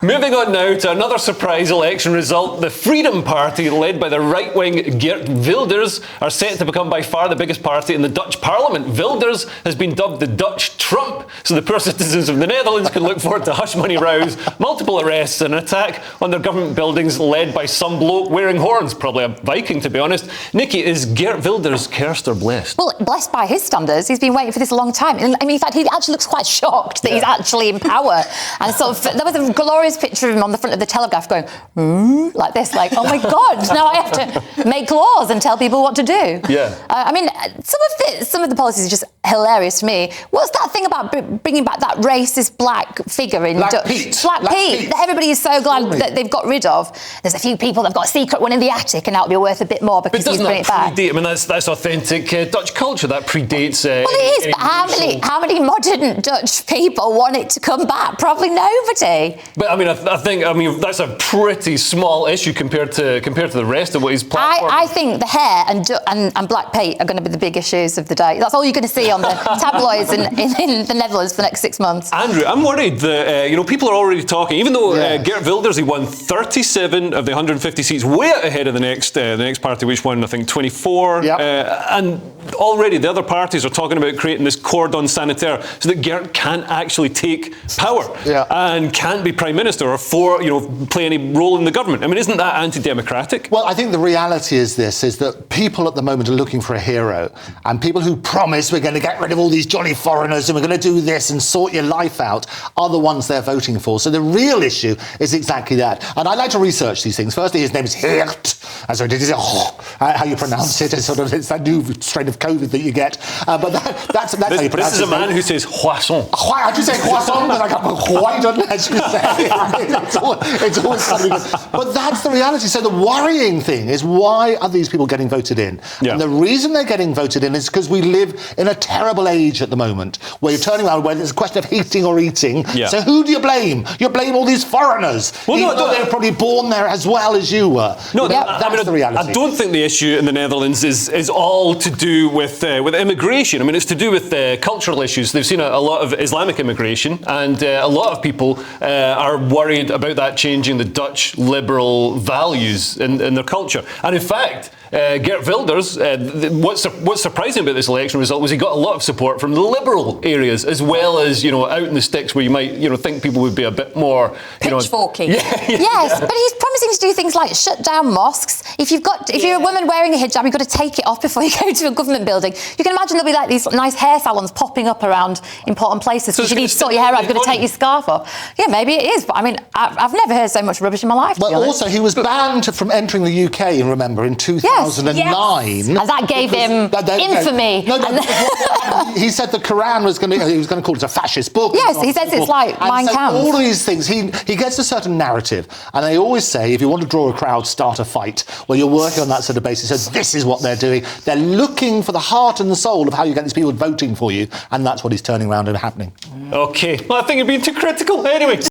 Moving on now to another surprise election result. The Freedom Party, led by the right-wing Geert Wilders, are set to become by far the biggest party in the Dutch parliament. Wilders has been dubbed the Dutch Trump, so the poor citizens of the Netherlands can look forward to hush-money rows, multiple arrests and an attack on their government buildings led by some bloke wearing horns, probably a Viking to be honest. Nikki, is Geert Wilders cursed or blessed? Well, blessed by his standards. He's been waiting for this a long time. I mean, in fact, he actually looks quite shocked that he's actually in power. And sort of, there was a glorious picture of him on the front of the Telegraph going, like this, like, oh my God, now I have to make laws and tell people what to do. Yeah. I mean, some of the policies are just hilarious to me. What's that thing about bringing back that racist black figure in Dutch? Black Pete, that everybody is so glad that they've got rid of. There's a few people that've got a secret one in the attic and that'll be worth a bit more because he's bringing it back. I mean, that's authentic Dutch culture. That predates... well, it is, but how many modern Dutch people want it to come back? Probably nobody. But I mean, I mean that's a pretty small issue compared to the rest of what he's platforming. I think the hair and Black Pete are going to be the big issues of the day. That's all you're going to see on the tabloids in the Netherlands for the next 6 months. Andrew, I'm worried that people are already talking. Even though Geert Wilders, he won 37 of the 150 seats, way out ahead of the next party, which won I think 24. Yep. And already the other parties are talking about creating this cordon sanitaire so that Geert can't actually take power and can't be prime minister or play any role in the government. I mean, isn't that anti-democratic? Well, I think the reality is that people at the moment are looking for a hero, and people who promise we're going to get rid of all these jolly foreigners and we're going to do this and sort your life out are the ones they're voting for. So the real issue is exactly that. And I like to research these things. Firstly, his name is Geert. How you pronounce it? It's that new strain of COVID that you get. But that's how you pronounce it. This is a man who says croissant. I just say croissant, but I got white on it, as you say. It's always something. But that's the reality. So the worrying thing is, why are these people getting voted in? Yeah. And the reason they're getting voted in is because we live in a terrible age at the moment, where you're turning around, where it's a question of heating or eating. Yeah. So who do you blame? You blame all these foreigners. Well, even though they were probably born there as well as you were. No, that's the reality. I don't think the issue in the Netherlands is all to do with immigration. I mean, it's to do with cultural issues. They've seen a lot of Islamic immigration, and a lot of people are worried about that changing the Dutch liberal values in their culture. And in fact, Geert Wilders, what's surprising about this election result was he got a lot of support from the liberal areas, as well as out in the sticks where you might think people would be a bit more pitchforky. Yes, but he's promising to do things like shut down mosques. If you're a woman wearing a hijab, you've got to take it off before you go to a government building. You can imagine there'll be like these nice hair salons popping up around important places. So you need to sort your hair out, you've got to take your scarf off. Yeah, maybe it is, but I mean, I've never heard so much rubbish in my life. Well, also he was banned from entering the UK, remember, in 2009. Yes. And that gave him infamy. He said the Quran was going to call it a fascist book. Yes, he says it's like Mein Kampf. All of these things, he gets a certain narrative, and they always say, if you want to draw a crowd, start a fight. Well, you're working on that sort of basis. So this is what they're doing. They're looking for the heart and the soul of how you get these people voting for you, and that's what he's turning around and happening. Okay, well, I think you're being too critical. Anyway.